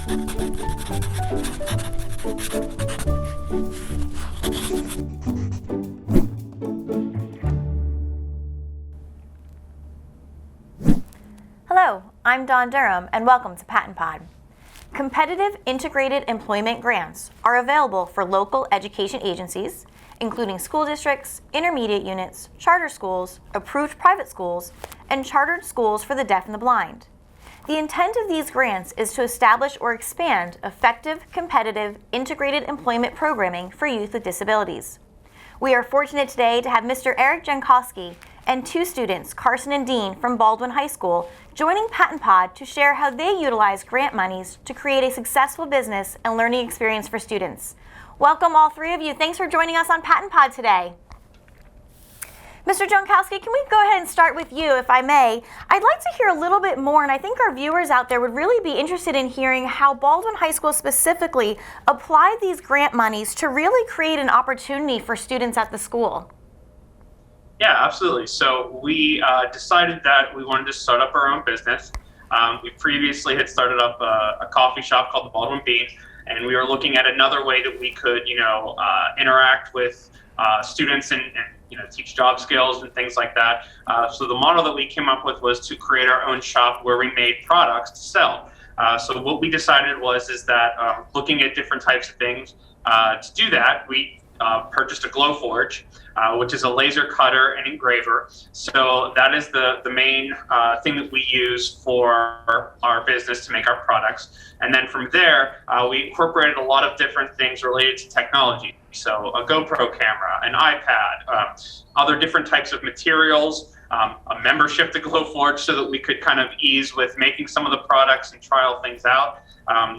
Hello, I'm Dawn Durham, and welcome to PaTTANpod. Competitive integrated employment grants are available for local education agencies, including school districts, intermediate units, charter schools, approved private schools, and chartered schools for the deaf and the blind. The intent of these grants is to establish or expand effective, competitive, integrated employment programming for youth with disabilities. We are fortunate today to have Mr. Eric Jankowski and two students, Carson and Dean, from Baldwin High School, joining PaTTANpod to share how they utilize grant monies to create a successful business and learning experience for students. Welcome, all three of you. Thanks for joining us on PaTTANpod today. Mr. Jankowski, can we go ahead and start with you, if I may? I'd like to hear a little bit more, and I think our viewers out there would really be interested in hearing how Baldwin High School specifically applied these grant monies to really create an opportunity for students at the school. Yeah, absolutely. So we decided that we wanted to start up our own business. We previously had started up a coffee shop called the Baldwin B, and we were looking at another way that we could, interact with students and teach job skills and things like that. So the model that we came up with was to create our own shop where we made products to sell. So what we decided is that looking at different types of things, to do that, we purchased a Glowforge, which is a laser cutter and engraver. So that is the main thing that we use for our business to make our products. And then from there, we incorporated a lot of different things related to technology. So a GoPro camera, an iPad, other different types of materials, a membership to Glowforge so that we could kind of ease with making some of the products and trial things out.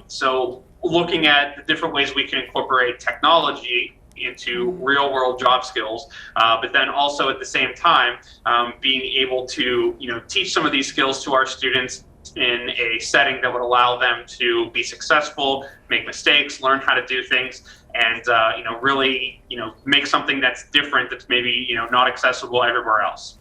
So looking at the different ways we can incorporate technology into real world job skills, but then also at the same time being able to teach some of these skills to our students in a setting that would allow them to be successful, make mistakes, learn how to do things, and really make something that's different, that's maybe not accessible everywhere else.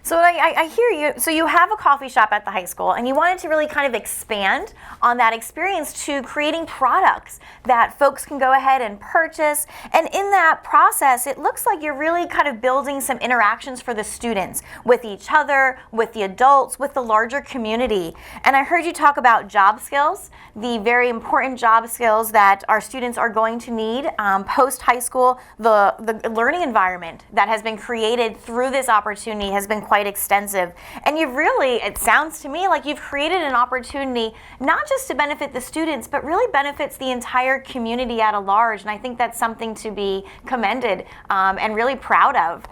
So I hear you. So you have a coffee shop at the high school, and you wanted to really kind of expand on that experience to creating products that folks can go ahead and purchase. And in that process, it looks like you're really kind of building some interactions for the students with each other, with the adults, with the larger community. And I heard you talk about job skills, the very important job skills that our students are going to need post-high school. The learning environment that has been created through this opportunity has been quite extensive. And you've really, it sounds to me like you've created an opportunity not just to benefit the students, but really benefits the entire community at a large. And I think that's something to be commended and really proud of.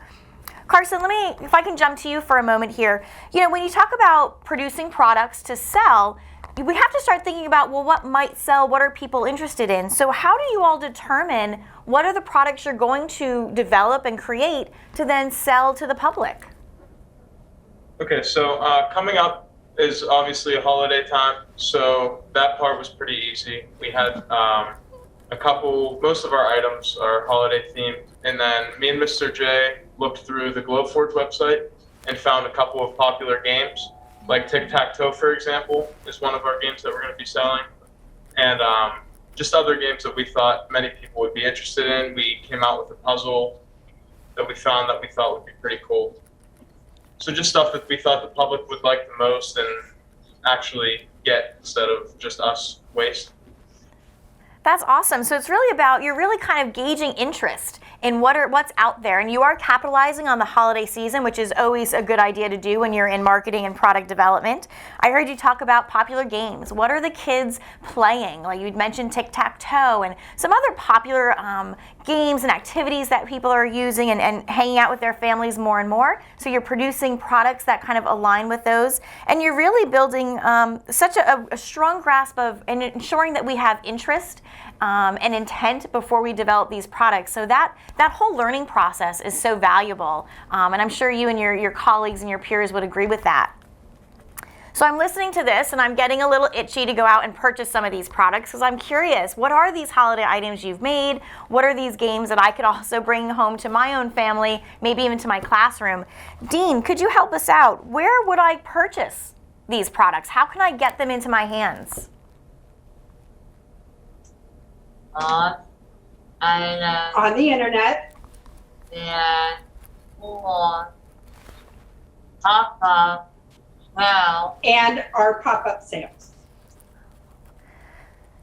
Carson, if I can jump to you for a moment here. When you talk about producing products to sell, we have to start thinking about, well, what might sell? What are people interested in? So how do you all determine what are the products you're going to develop and create to then sell to the public? Okay, so coming up is obviously a holiday time, so that part was pretty easy. We had most of our items are holiday themed, and then me and Mr. J looked through the Glowforge website and found a couple of popular games, like Tic-Tac-Toe, for example, is one of our games that we're going to be selling, and just other games that we thought many people would be interested in. We came out with a puzzle that we found that we thought would be pretty cool. So just stuff that we thought the public would like the most and actually get instead of just us waste. That's awesome. So it's really about, you're really kind of gauging interest in what's out there, and you are capitalizing on the holiday season, which is always a good idea to do when you're in marketing and product development. I heard you talk about popular games. What are the kids playing? Like you'd mentioned Tic-Tac-Toe and some other popular games and activities that people are using and hanging out with their families more and more. So you're producing products that kind of align with those, and you're really building such a strong grasp of and ensuring that we have interest and intent before we develop these products. So that whole learning process is so valuable, and I'm sure you and your colleagues and your peers would agree with that. So I'm listening to this and I'm getting a little itchy to go out and purchase some of these products because I'm curious, what are these holiday items you've made? What are these games that I could also bring home to my own family, maybe even to my classroom? Dean, could you help us out? Where would I purchase these products? How can I get them into my hands? on island on the internet and for PopUp Sales. and our pop-up sales.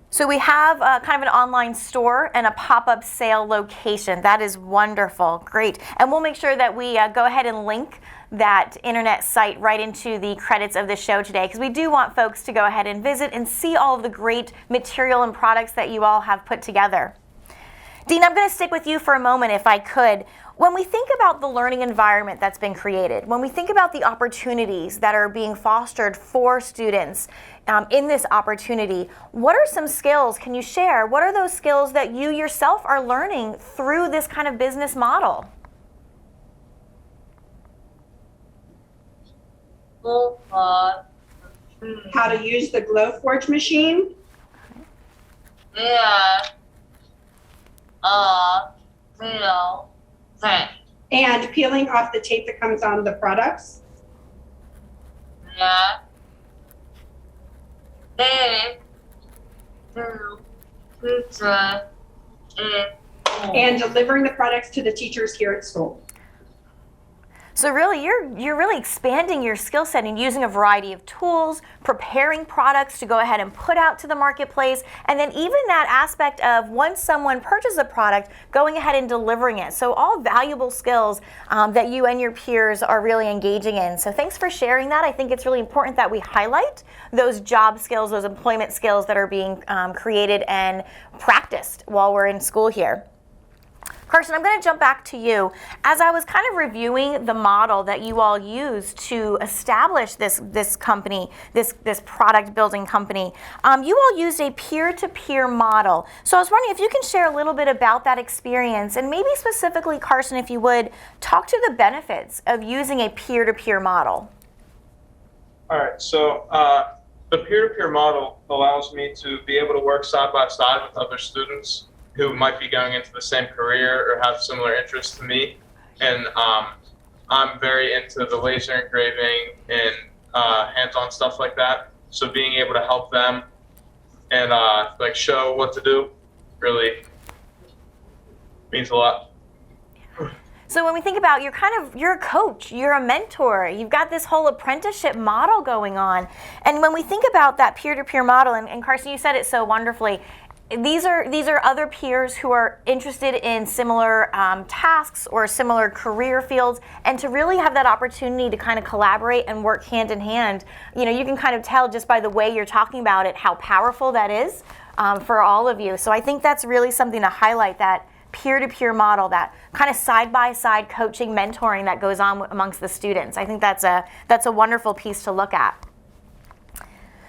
So we have kind of an online store and a pop-up sale location. That is wonderful. Great. And we'll make sure that we go ahead and link that internet site right into the credits of the show today, because we do want folks to go ahead and visit and see all of the great material and products that you all have put together. Dean, I'm going to stick with you for a moment if I could. When we think about the learning environment that's been created, when we think about the opportunities that are being fostered for students in this opportunity, what are some skills, can you share, what are those skills that you yourself are learning through this kind of business model? How to use the Glowforge machine Yeah. Real thing. and peeling off the tape that comes on the products. Yeah. Then to future is And delivering the products to the teachers here at school. So really, you're really expanding your skill set and using a variety of tools, preparing products to go ahead and put out to the marketplace, and then even that aspect of once someone purchases a product, going ahead and delivering it. So all valuable skills that you and your peers are really engaging in. So thanks for sharing that. I think it's really important that we highlight those job skills, those employment skills that are being created and practiced while we're in school here. Carson, I'm going to jump back to you. As I was kind of reviewing the model that you all used to establish this company, this product building company, you all used a peer-to-peer model. So I was wondering if you can share a little bit about that experience, and maybe specifically, Carson, if you would, talk to the benefits of using a peer-to-peer model. All right, so the peer-to-peer model allows me to be able to work side by side with other students who might be going into the same career or have similar interests to me. And I'm very into the laser engraving and hands-on stuff like that. So being able to help them and like show what to do really means a lot. So when we think about you're a coach, you're a mentor, you've got this whole apprenticeship model going on. And when we think about that peer-to-peer model, and Carson, you said it so wonderfully, these are other peers who are interested in similar tasks or similar career fields, and to really have that opportunity to kind of collaborate and work hand in hand. You know, you can kind of tell just by the way you're talking about it how powerful that is for all of you. So I think that's really something to highlight, that peer-to-peer model, that kind of side-by-side coaching, mentoring that goes on amongst the students. I think that's a wonderful piece to look at.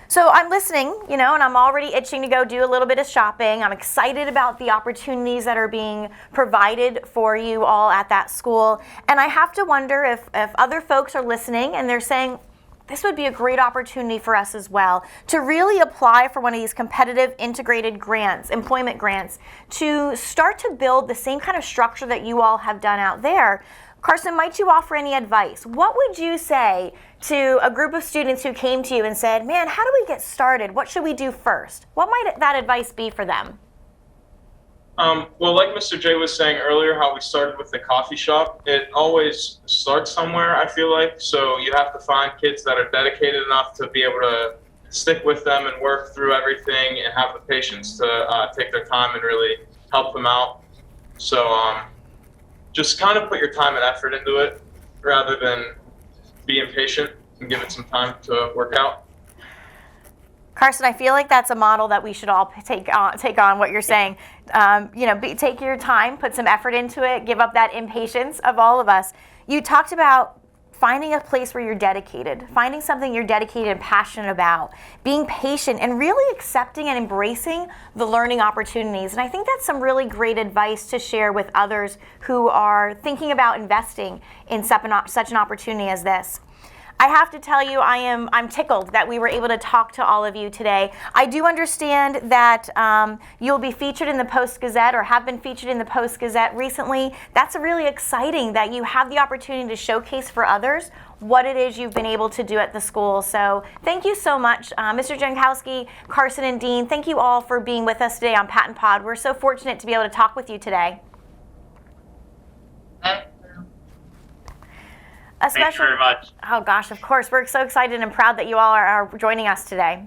So I'm listening, you know, and I'm already itching to go do a little bit of shopping. I'm excited about the opportunities that are being provided for you all at that school. And I have to wonder if other folks are listening and they're saying, this would be a great opportunity for us as well to really apply for one of these competitive integrated grants, employment grants, to start to build the same kind of structure that you all have done out there. Carson, might you offer any advice? What would you say to a group of students who came to you and said, man, how do we get started? What should we do first? What might that advice be for them? Well, like Mr. J was saying earlier, how we started with the coffee shop, it always starts somewhere, I feel like. So you have to find kids that are dedicated enough to be able to stick with them and work through everything and have the patience to take their time and really help them out. So just kind of put your time and effort into it rather than be impatient and give it some time to work out. Carson, I feel like that's a model that we should all take on what you're saying. Take your time, put some effort into it, give up that impatience of all of us. You talked about finding a place where you're dedicated, finding something you're dedicated and passionate about, being patient, and really accepting and embracing the learning opportunities. And I think that's some really great advice to share with others who are thinking about investing in such an opportunity as this. I have to tell you, I'm tickled that we were able to talk to all of you today. I do understand that you'll be featured in the Post-Gazette or have been featured in the Post-Gazette recently. That's really exciting that you have the opportunity to showcase for others what it is you've been able to do at the school. So thank you so much, Mr. Jankowski, Carson, and Dean. Thank you all for being with us today on PaTTAnpod. We're so fortunate to be able to talk with you today. Thank you very much. Oh gosh, of course. We're so excited and proud that you all are joining us today.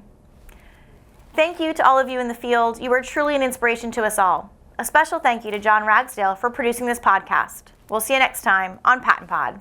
Thank you to all of you in the field. You are truly an inspiration to us all. A special thank you to John Ragsdale for producing this podcast. We'll see you next time on PaTTAnpod.